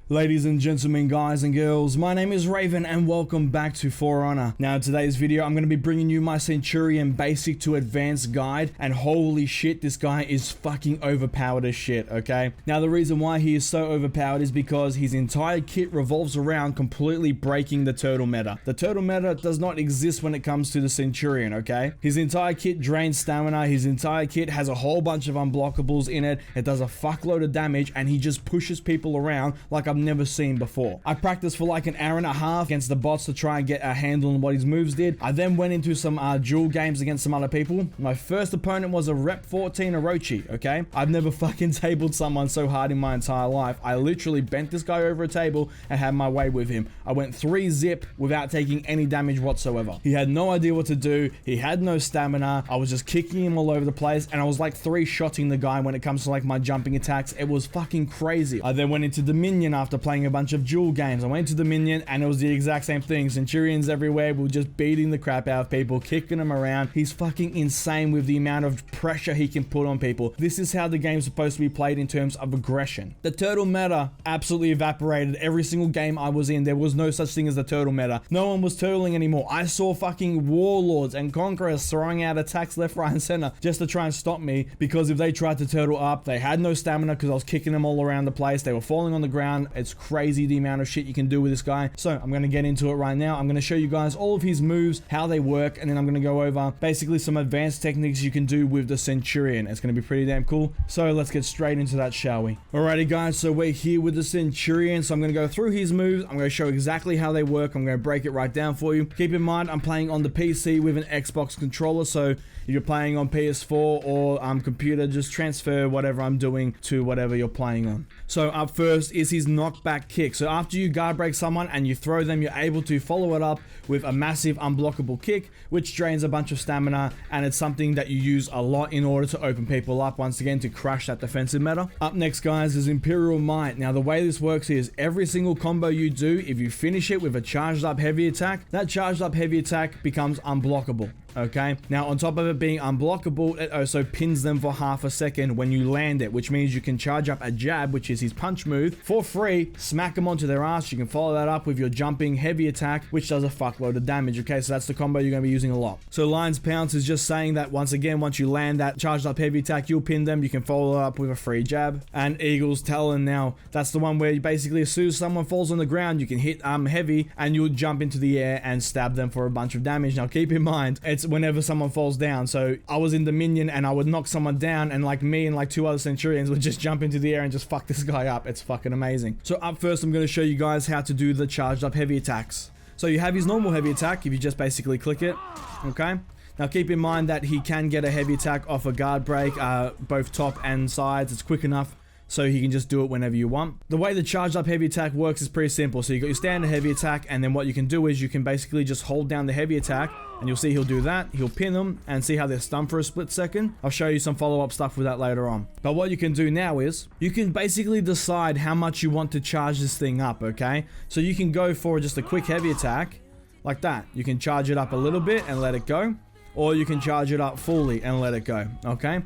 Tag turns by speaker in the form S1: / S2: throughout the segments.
S1: Ladies and gentlemen, guys and girls, my name is Raven and welcome back to For Honor. Now in today's video, I'm going to be bringing you my Centurion basic to advanced guide, and holy shit, this guy is fucking overpowered as shit, okay? Now the reason why he is so overpowered is because his entire kit revolves around completely breaking the turtle meta. The turtle meta does not exist when it comes to the Centurion, okay? His entire kit drains stamina, his entire kit has a whole bunch of unblockables in it, it does a fuckload of damage, and he just pushes people around like I've never seen before. I practiced for like an hour and a half against the bots to try and get a handle on what his moves did. I then went into some duel games against some other people. My first opponent was a Rep 14 Orochi, okay? I've never fucking tabled someone so hard in my entire life. I literally bent this guy over a table and had my way with him. I went 3-zip without taking any damage whatsoever. He had no idea what to do. He had no stamina. I was just kicking him all over the place, and I was like 3-shotting the guy when it comes to like my jumping attacks. It was fucking crazy. I then went into Dominion after playing a bunch of duel games. I went to Dominion and it was the exact same thing. Centurions everywhere. We were just beating the crap out of people, kicking them around. He's fucking insane with the amount of pressure he can put on people. This is how the game's supposed to be played in terms of aggression. The turtle meta absolutely evaporated every single game I was in. There was no such thing as the turtle meta. No one was turtling anymore. I saw fucking warlords and conquerors throwing out attacks left, right, and center just to try and stop me, because if they tried to turtle up, they had no stamina because I was kicking them all around the place. They were falling on the ground. It's crazy the amount of shit you can do with this guy. So I'm going to get into it right now. I'm going to show you guys all of his moves, how they work, and then I'm going to go over basically some advanced techniques you can do with the Centurion. It's going to be pretty damn cool. So let's get straight into that, shall we? Alrighty guys, so we're here with the Centurion. So I'm going to go through his moves. I'm going to show exactly how they work. I'm going to break it right down for you. Keep in mind, I'm playing on the PC with an Xbox controller. So if you're playing on PS4 or computer, just transfer whatever I'm doing to whatever you're playing on. So up first is his knockback kick. So after you guard break someone and you throw them, you're able to follow it up with a massive unblockable kick, which drains a bunch of stamina, and it's something that you use a lot in order to open people up, once again, to crash that defensive meta. Up next, guys, is Imperial Might. Now the way this works is every single combo you do, if you finish it with a charged up heavy attack, that charged up heavy attack becomes unblockable. Okay, now on top of it being unblockable, it also pins them for half a second when you land it, which means you can charge up a jab, which is his punch move, for free, smack them onto their ass. You can follow that up with your jumping heavy attack, which does a fuckload of damage. Okay, so that's the combo you're going to be using a lot. So Lion's Pounce is just saying that once again, once you land that charged up heavy attack, you'll pin them. You can follow it up with a free jab. And Eagle's Talon, now that's the one where you basically, as soon as someone falls on the ground, you can hit heavy and you'll jump into the air and stab them for a bunch of damage. Now keep in mind, it's whenever someone falls down. So I was in Dominion and I would knock someone down, and like me and like 2 other Centurions would just jump into the air and just fuck this guy up. It's fucking amazing. So up first, I'm going to show you guys how to do the charged up heavy attacks. So you have his normal heavy attack if you just basically click it. Okay, now keep in mind that he can get a heavy attack off a guard break, both top and sides. It's quick enough so he can just do it whenever you want. The way the charged up heavy attack works is pretty simple. So you got your standard heavy attack, and then what you can do is you can basically just hold down the heavy attack, and you'll see he'll do that. He'll pin them and see how they're stunned for a split second. I'll show you some follow-up stuff with that later on. But what you can do now is you can basically decide how much you want to charge this thing up, okay? So you can go for just a quick heavy attack like that. You can charge it up a little bit and let it go, or you can charge it up fully and let it go, okay?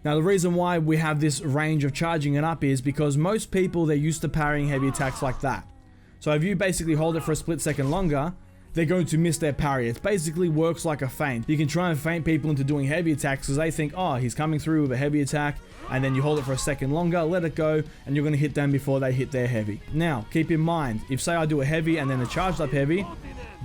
S1: Now the reason why we have this range of charging it up is because most people, they're used to parrying heavy attacks like that. So if you basically hold it for a split second longer, they're going to miss their parry. It basically works like a feint. You can try and feint people into doing heavy attacks because they think, oh, he's coming through with a heavy attack, and then you hold it for a second longer, let it go, and you're going to hit them before they hit their heavy. Now, keep in mind, if say I do a heavy and then a charged up heavy,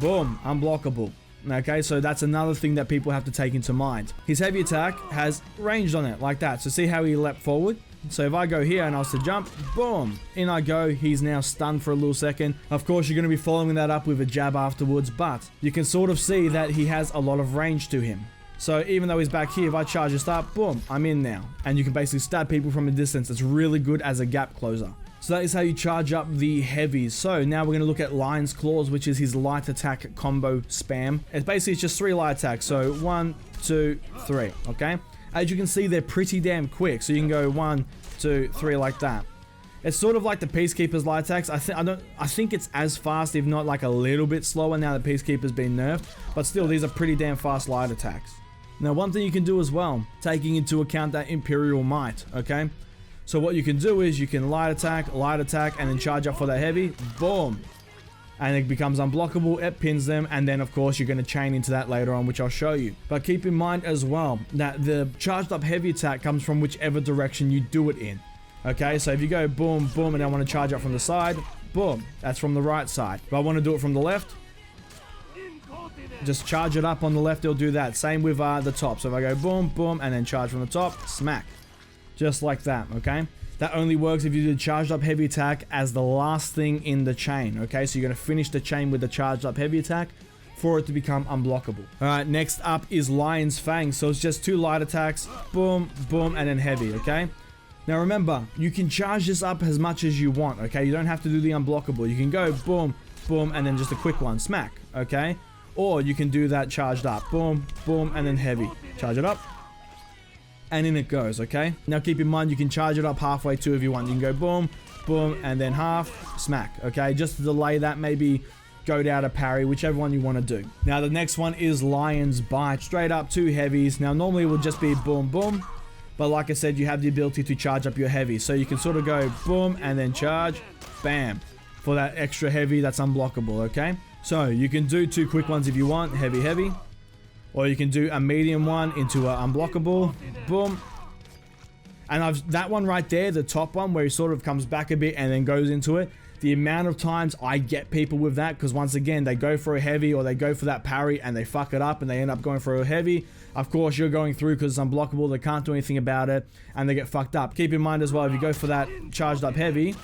S1: boom, unblockable. Okay, so that's another thing that people have to take into mind. His heavy attack has ranged on it like that. So see how he leapt forward? So if I go here and I was to jump, boom, in I go. He's now stunned for a little second. Of course, you're going to be following that up with a jab afterwards, but you can sort of see that he has a lot of range to him. So even though he's back here, if I charge a start, boom, I'm in now. And you can basically stab people from a distance. It's really good as a gap closer. So that is how you charge up the heavies. So now we're going to look at Lion's Claws, which is his light attack combo spam. It's basically just 3 light attacks. So 1, 2, 3, okay? As you can see, they're pretty damn quick. So you can go 1, 2, 3 like that. It's sort of like the Peacekeeper's light attacks. I think it's as fast, if not like a little bit slower now that Peacekeeper's been nerfed. But still, these are pretty damn fast light attacks. Now, one thing you can do as well, taking into account that Imperial Might, okay? So what you can do is you can light attack, and then charge up for that heavy. Boom. And it becomes unblockable, it pins them, and then of course you're going to chain into that later on, which I'll show you. But keep in mind as well that the charged up heavy attack comes from whichever direction you do it in. Okay, so if you go boom, boom, and I want to charge up from the side, boom, that's from the right side. If I want to do it from the left, just charge it up on the left, it'll do that. Same with the top. So if I go boom, boom, and then charge from the top, smack. Just like that, okay? That only works if you do charged up heavy attack as the last thing in the chain, okay? So you're going to finish the chain with the charged up heavy attack for it to become unblockable. Alright, next up is Lion's Fang. So it's just 2 light attacks, boom, boom, and then heavy, okay? Now remember, you can charge this up as much as you want, okay? You don't have to do the unblockable. You can go boom, boom, and then just a quick one, smack, okay? Or you can do that charged up, boom, boom, and then heavy. Charge it up. And in it goes, okay? Now keep in mind, you can charge it up halfway too if you want. You can go boom, boom, and then half, smack, okay? Just to delay that, maybe go down to parry, whichever one you want to do. Now the next one is Lion's Bite. Straight up 2 heavies. Now normally it would just be boom, boom. But like I said, you have the ability to charge up your heavy. So you can sort of go boom, and then charge, bam. For that extra heavy that's unblockable, okay? So you can do 2 quick ones if you want, heavy, heavy. Or you can do a medium one into an unblockable. Boom. And that one right there, the top one, where he sort of comes back a bit and then goes into it. The amount of times I get people with that, because once again, they go for a heavy or they go for that parry and they fuck it up and they end up going for a heavy. Of course, you're going through because it's unblockable. They can't do anything about it and they get fucked up. Keep in mind as well, if you go for that charged up heavy,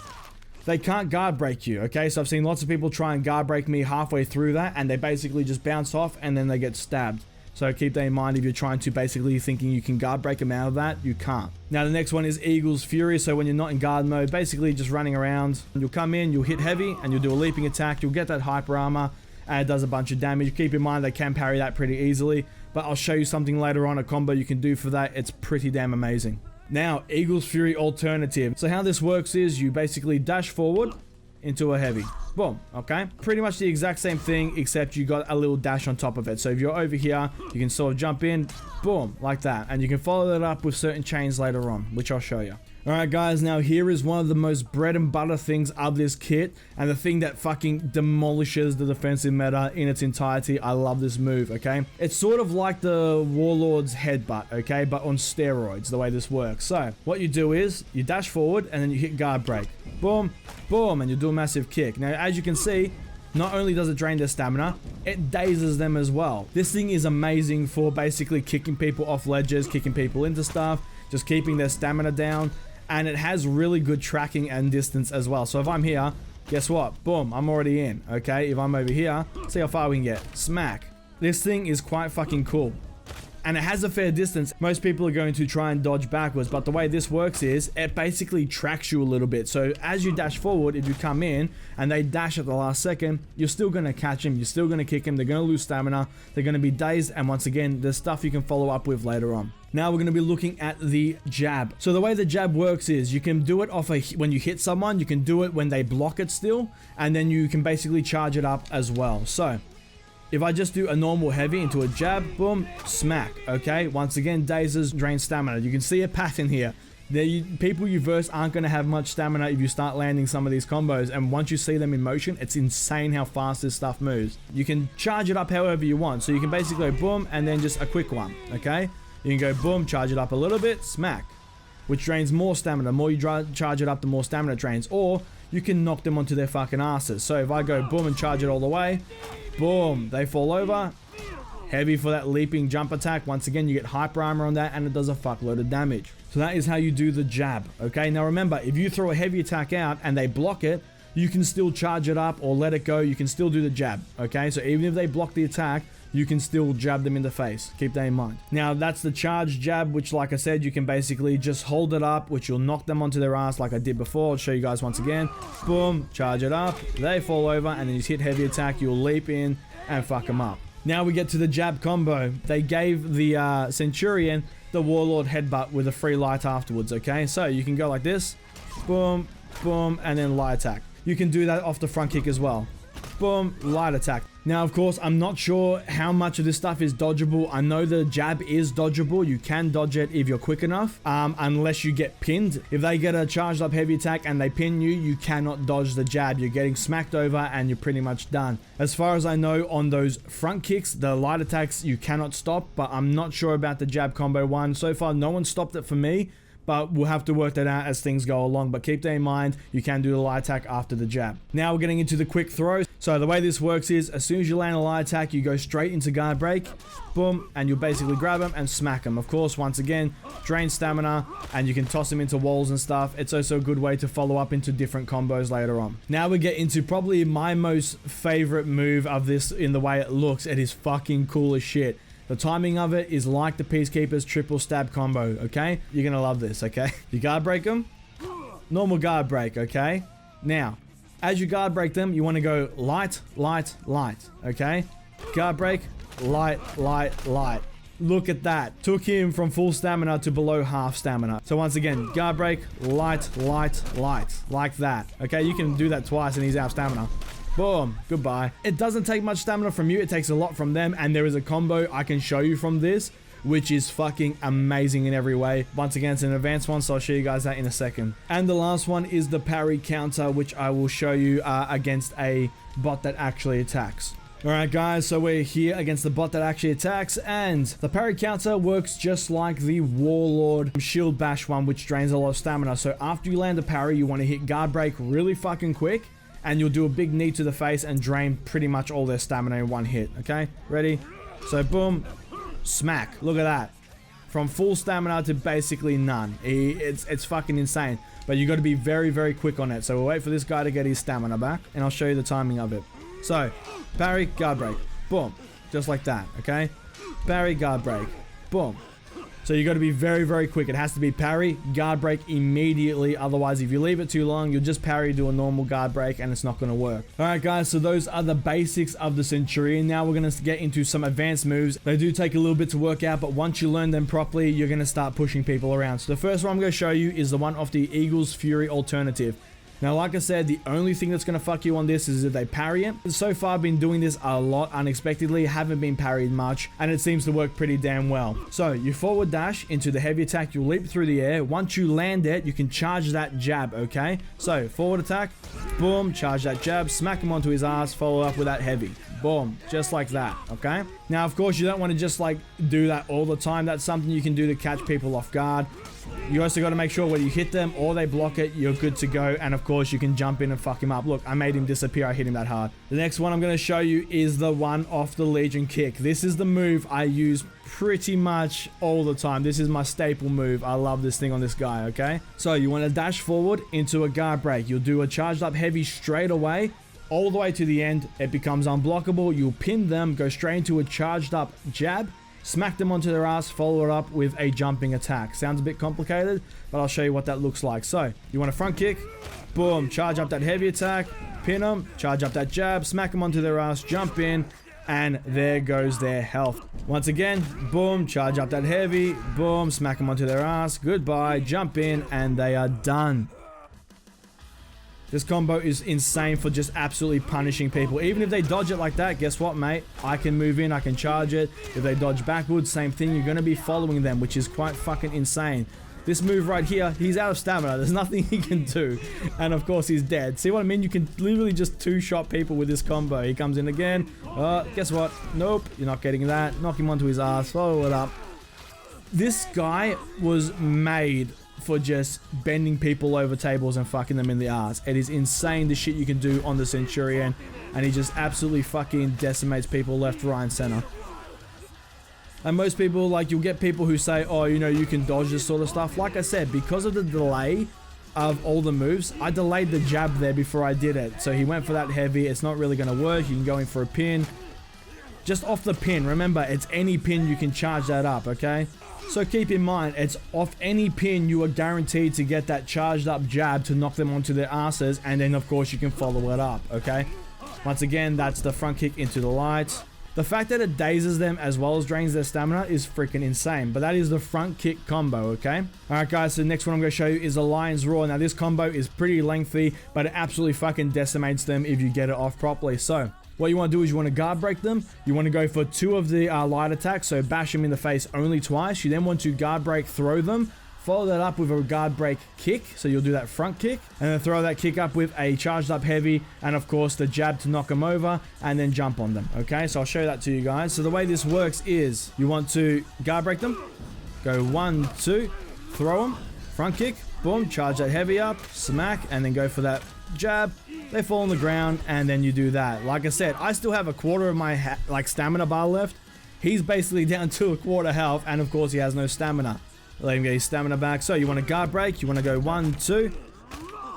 S1: they can't guard break you, okay? So I've seen lots of people try and guard break me halfway through that and they basically just bounce off and then they get stabbed. So keep that in mind if you're trying to basically thinking you can guard break them out of that, you can't. Now the next one is Eagle's Fury. So when you're not in guard mode, basically just running around, you'll come in, you'll hit heavy and you'll do a leaping attack. You'll get that hyper armor and it does a bunch of damage. Keep in mind they can parry that pretty easily, but I'll show you something later on, a combo you can do for that. It's pretty damn amazing. Now, Eagle's Fury alternative. So how this works is you basically dash forward into a heavy. Boom, okay? Pretty much the exact same thing, except you got a little dash on top of it. So if you're over here, you can sort of jump in, boom, like that. And you can follow that up with certain chains later on, which I'll show you. Alright guys, now here is one of the most bread and butter things of this kit, and the thing that fucking demolishes the defensive meta in its entirety. I love this move, okay? It's sort of like the Warlord's headbutt, okay? But on steroids, the way this works. So, what you do is, you dash forward, and then you hit guard break. Boom, boom, and you do a massive kick. Now, as you can see, not only does it drain their stamina, it dazes them as well. This thing is amazing for basically kicking people off ledges, kicking people into stuff, just keeping their stamina down. And it has really good tracking and distance as well. So if I'm here, guess what? Boom, I'm already in, okay? If I'm over here, see how far we can get. Smack. This thing is quite fucking cool. And it has a fair distance. Most people are going to try and dodge backwards, but the way this works is it basically tracks you a little bit. So as you dash forward, if you come in and they dash at the last second, you're still going to catch them. You're still going to kick them. They're going to lose stamina. They're going to be dazed. And once again, there's stuff you can follow up with later on. Now we're going to be looking at the jab. So the way the jab works is you can do it off when you hit someone. You can do it when they block it still. And then you can basically charge it up as well. So if I just do a normal heavy into a jab, boom, smack, okay? Once again, dazes, drain stamina. You can see a pattern here. People you verse aren't going to have much stamina if you start landing some of these combos, and once you see them in motion, it's insane how fast this stuff moves. You can charge it up however you want, so you can basically go boom, and then just a quick one, okay? You can go boom, charge it up a little bit, smack, which drains more stamina. The more you charge it up, the more stamina it drains, or you can knock them onto their fucking asses. So if I go boom and charge it all the way, boom, they fall over. Heavy for that leaping jump attack. Once again, you get hyper armor on that and it does a fuckload of damage. So that is how you do the jab, okay? Now remember, if you throw a heavy attack out and they block it, you can still charge it up or let it go. You can still do the jab, okay? So even if they block the attack, you can still jab them in the face. Keep that in mind. Now that's the charge jab, which like I said, you can basically just hold it up, which you'll knock them onto their ass like I did before. I'll show you guys once again. Boom, charge it up, they fall over, and then you hit heavy attack, you'll leap in and fuck them up. Now we get to the jab combo. They gave the Centurion the Warlord headbutt with a free light afterwards, okay? So you can go like this, boom, boom, and then light attack. You can do that off the front kick as well. boom, light attack. Now, of course, I'm not sure how much of this stuff is dodgeable. I know the jab is dodgeable. You can dodge it if you're quick enough, unless you get pinned. If they get a charged up heavy attack and they pin you, you cannot dodge the jab. You're getting smacked over and you're pretty much done. As far as I know, on those front kicks, the light attacks, you cannot stop, but I'm not sure about the jab combo one. So far, no one stopped it for me, but we'll have to work that out as things go along. But keep that in mind, you can do the light attack after the jab. Now we're getting into the quick throws. So the way this works is, as soon as you land a light attack, you go straight into guard break, boom, and you'll basically grab them and smack them. Of course, once again, drain stamina, and you can toss them into walls and stuff. It's also a good way to follow up into different combos later on. Now we get into probably my most favorite move of this in the way it looks. It is fucking cool as shit. The timing of it is like the Peacekeeper's triple stab combo, okay? You're gonna love this, okay? You guard break them, normal guard break, okay? Now, as you guard break them, you wanna go light, light, light, okay? Guard break, light, light, light. Look at that. Took him from full stamina to below half stamina. So once again, guard break, light, light, light. Like that, okay? You can do that twice and he's out of stamina. Boom, goodbye. It doesn't take much stamina from you, it takes a lot from them, and there is a combo I can show you from this, which is fucking amazing in every way. Once again, it's an advanced one, so I'll show you guys that in a second. And the last one is the parry counter, which I will show you against a bot that actually attacks. Alright guys, so we're here against the bot that actually attacks, and the parry counter works just like the Warlord shield bash one, which drains a lot of stamina. So after you land a parry, you want to hit guard break really fucking quick, and you'll do a big knee to the face and drain pretty much all their stamina in one hit, okay? Ready? So boom, smack, look at that. From full stamina to basically none. It's fucking insane. But you got to be very, very quick on it. So we'll wait for this guy to get his stamina back, and I'll show you the timing of it. So, parry, guard break, boom, just like that, okay? Parry, guard break, boom. So you got to be very, very quick. It has to be parry, guard break immediately. Otherwise, if you leave it too long, you'll just parry, do a normal guard break, and it's not going to work. All right, guys, so those are the basics of the Centurion. Now we're going to get into some advanced moves. They do take a little bit to work out, but once you learn them properly, you're going to start pushing people around. So the first one I'm going to show you is the one off the Eagle's Fury alternative. Now, like I said, the only thing that's going to fuck you on this is if they parry it. So far, I've been doing this a lot unexpectedly, haven't been parried much, and it seems to work pretty damn well. So, you forward dash into the heavy attack, you leap through the air. Once you land it, you can charge that jab, okay? So, forward attack, boom, charge that jab, smack him onto his ass, follow up with that heavy. Boom, just like that, okay? Now, of course, you don't want to just like do that all the time. That's something you can do to catch people off guard. You also got to make sure when you hit them or they block it, you're good to go. And of course, you can jump in and fuck him up. Look, I made him disappear. I hit him that hard. The next one I'm going to show you is the one off the Legion kick. This is the move I use pretty much all the time. This is my staple move. I love this thing on this guy, okay? So you want to dash forward into a guard break. You'll do a charged up heavy straight away. All the way to the end, it becomes unblockable. You'll pin them, go straight into a charged up jab, smack them onto their ass, follow it up with a jumping attack. Sounds a bit complicated, but I'll show you what that looks like. So, you want a front kick, boom, charge up that heavy attack, pin them, charge up that jab, smack them onto their ass, jump in, and there goes their health. Once again, boom, charge up that heavy, boom, smack them onto their ass, goodbye, jump in, and they are done. This combo is insane for just absolutely punishing people. Even if they dodge it like that, guess what, mate? I can move in, I can charge it. If they dodge backwards, same thing. You're going to be following them, which is quite fucking insane. This move right here, he's out of stamina. There's nothing he can do. And of course, he's dead. See what I mean? You can literally just two-shot people with this combo. He comes in again. Guess what? Nope, you're not getting that. Knock him onto his ass. Follow it up. This guy was made for just bending people over tables and fucking them in the ass. It is insane the shit you can do on the Centurion, and he just absolutely fucking decimates people left, right, and center. And most people, like, you'll get people who say, oh, you know, you can dodge this sort of stuff. Like I said, because of the delay of all the moves, I delayed the jab there before I did it. So he went for that heavy. It's not really going to work. You can go in for a pin. Just off the pin. Remember, it's any pin you can charge that up, okay? So keep in mind, it's off any pin you are guaranteed to get that charged up jab to knock them onto their asses, and then of course you can follow it up, okay? Once again, that's the front kick into the light. The fact that it dazes them as well as drains their stamina is freaking insane. But that is the front kick combo, okay? Alright guys, so the next one I'm going to show you is the Lion's Roar. Now this combo is pretty lengthy, but it absolutely fucking decimates them if you get it off properly. So what you want to do is you want to guard break them. You want to go for 2 of the light attacks, so bash them in the face only twice. You then want to guard break, throw them. Follow that up with a guard break kick, so you'll do that front kick, and then throw that kick up with a charged up heavy, and of course the jab to knock them over, and then jump on them, okay? So I'll show that to you guys. So the way this works is, you want to guard break them, go 1, 2, throw them, front kick, boom, charge that heavy up, smack, and then go for that jab. They fall on the ground, and then you do that. Like I said, I still have a quarter of my stamina bar left. He's basically down to a quarter health, and of course he has no stamina. Let him get his stamina back. So you want to guard break. You want to go 1, 2.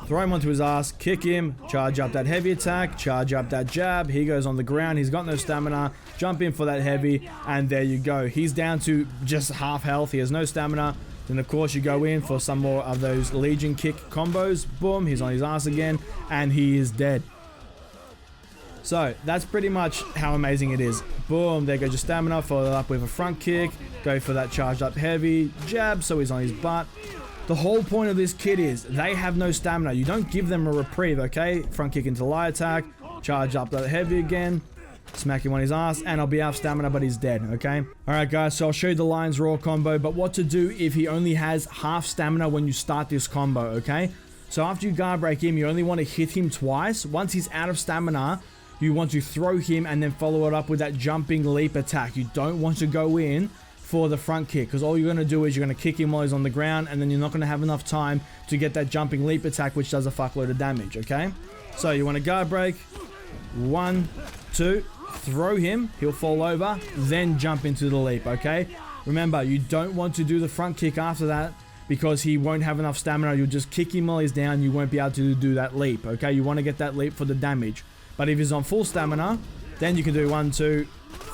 S1: Throw him onto his ass. Kick him. Charge up that heavy attack. Charge up that jab. He goes on the ground. He's got no stamina. Jump in for that heavy. And there you go. He's down to just half health. He has no stamina. Then of course you go in for some more of those Legion kick combos. Boom. He's on his ass again. And he is dead. So that's pretty much how amazing it is. Boom, there goes your stamina. Follow that up with a front kick. Go for that charged up heavy jab, so he's on his butt. The whole point of this kit is they have no stamina. You don't give them a reprieve, okay? Front kick into light attack. Charge up that heavy again. Smack him on his ass, and I'll be out of stamina, but he's dead, okay? Alright guys, so I'll show you the Lion's Roar combo, but what to do if he only has half stamina when you start this combo, okay? So after you guard break him, you only want to hit him twice. Once he's out of stamina, you want to throw him and then follow it up with that jumping leap attack. You don't want to go in for the front kick, because all you're going to do is you're going to kick him while he's on the ground, and then you're not going to have enough time to get that jumping leap attack, which does a fuckload of damage, okay? So you want to guard break, 1, 2, throw him, he'll fall over, then jump into the leap, okay? Remember, you don't want to do the front kick after that, because he won't have enough stamina. You'll just kick him while he's down. You won't be able to do that leap, okay? You want to get that leap for the damage. But if he's on full stamina, then you can do 1, 2,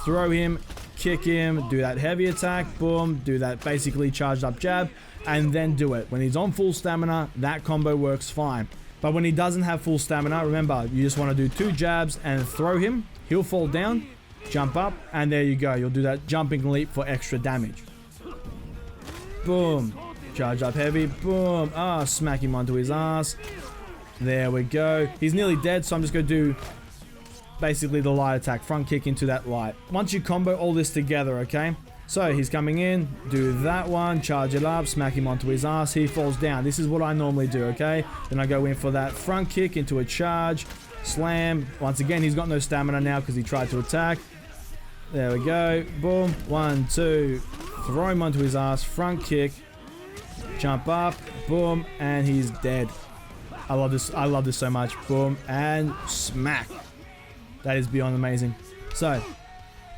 S1: throw him, kick him, do that heavy attack, boom, do that basically charged up jab, and then do it. When he's on full stamina, that combo works fine. But when he doesn't have full stamina, remember, you just want to do 2 jabs and throw him. He'll fall down, jump up, and there you go. You'll do that jumping leap for extra damage. Boom. Charge up heavy, boom. Ah, smack him onto his ass. There we go. He's nearly dead, so I'm just going to do basically the light attack. Front kick into that light. Once you combo all this together, okay? So he's coming in, do that one, charge it up, smack him onto his ass. He falls down. This is what I normally do, okay? Then I go in for that front kick into a charge, slam. Once again, he's got no stamina now because he tried to attack. There we go. Boom. 1, 2. Throw him onto his ass. Front kick. Jump up. Boom. And he's dead. I love this. I love this so much. Boom. And smack. That is beyond amazing. So,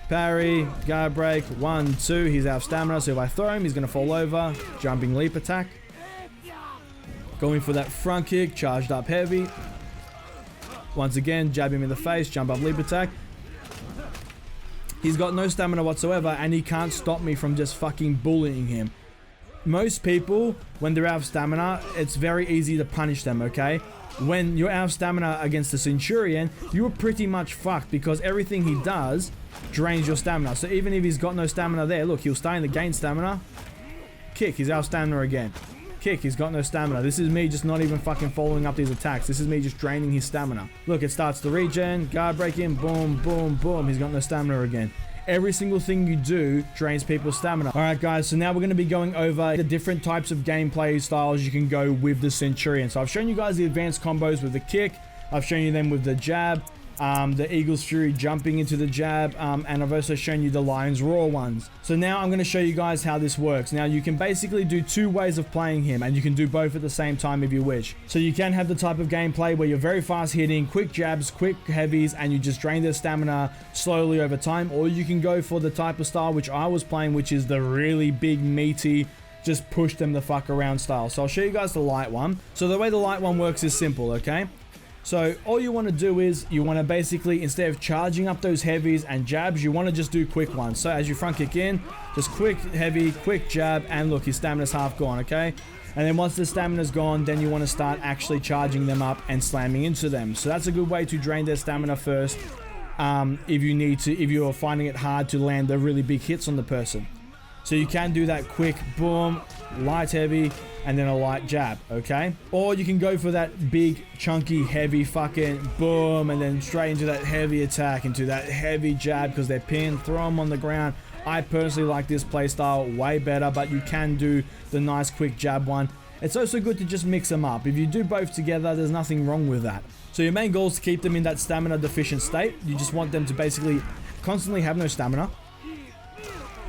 S1: parry, guard break. 1, 2. He's out of stamina. So if I throw him, he's going to fall over. Jumping leap attack. Going for that front kick. Charged up heavy. Once again, jab him in the face. Jump up leap attack. He's got no stamina whatsoever, and he can't stop me from just fucking bullying him. Most people, when they're out of stamina, it's very easy to punish them, okay? When you're out of stamina against the Centurion, you're pretty much fucked because everything he does drains your stamina. So even if he's got no stamina there, look, he'll stay in the gain stamina. Kick, he's out of stamina again. Kick, he's got no stamina. This is me just not even fucking following up these attacks. This is me just draining his stamina. Look, it starts to regen, guard break him, boom, boom, boom. He's got no stamina again. Every single thing you do drains people's stamina. Alright guys, so now we're going to be going over the different types of gameplay styles you can go with the Centurion. So I've shown you guys the advanced combos with the kick. I've shown you them with the jab. The Eagle's Fury jumping into the jab, and I've also shown you the Lion's Roar ones. So now I'm going to show you guys how this works. Now you can basically do 2 ways of playing him, and you can do both at the same time if you wish. So you can have the type of gameplay where you're very fast hitting, quick jabs, quick heavies, and you just drain their stamina slowly over time, or you can go for the type of style which I was playing, which is the really big meaty, just push them the fuck around style. So I'll show you guys the light one. So the way the light one works is simple, okay? So all you want to do is you want to basically, instead of charging up those heavies and jabs, you want to just do quick ones. So as you front kick in, just quick heavy, quick jab, and look, his stamina's half gone, okay? And then once the stamina's gone, then you want to start actually charging them up and slamming into them. So that's a good way to drain their stamina first. if you're finding it hard to land the really big hits on the person. So you can do that quick, boom, light heavy, and then a light jab, okay? Or you can go for that big, chunky, heavy fucking boom, and then straight into that heavy attack, into that heavy jab, because they're pinned, throw them on the ground. I personally like this playstyle way better, but you can do the nice quick jab one. It's also good to just mix them up. If you do both together, there's nothing wrong with that. So your main goal is to keep them in that stamina deficient state. You just want them to basically constantly have no stamina.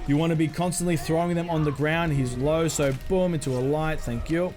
S1: You want to be constantly throwing them on the ground. He's low, so boom, into a light. Thank you.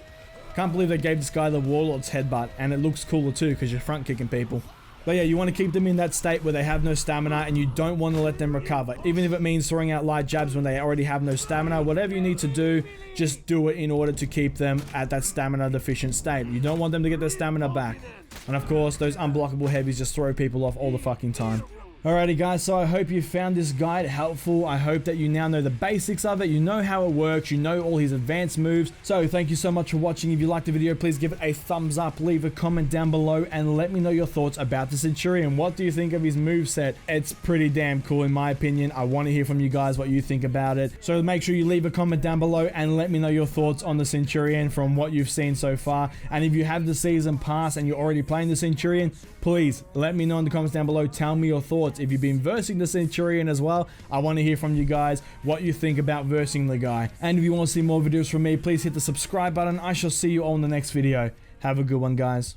S1: Can't believe they gave this guy the Warlord's headbutt, and it looks cooler too because you're front kicking people. But yeah, you want to keep them in that state where they have no stamina, and you don't want to let them recover. Even if it means throwing out light jabs when they already have no stamina, whatever you need to do, just do it in order to keep them at that stamina deficient state. You don't want them to get their stamina back. And of course, those unblockable heavies just throw people off all the fucking time. Alrighty guys, so I hope you found this guide helpful. I hope that you now know the basics of it. You know how it works. You know all his advanced moves. So thank you so much for watching. If you liked the video, please give it a thumbs up. Leave a comment down below and let me know your thoughts about the Centurion. What do you think of his moveset? It's pretty damn cool in my opinion. I want to hear from you guys what you think about it. So make sure you leave a comment down below and let me know your thoughts on the Centurion from what you've seen so far. And if you have the season pass and you're already playing the Centurion, please let me know in the comments down below. Tell me your thoughts. If you've been versing the Centurion as well, I want to hear from you guys what you think about versing the guy. And if you want to see more videos from me, please hit the subscribe button. I shall see you all in the next video. Have a good one, guys.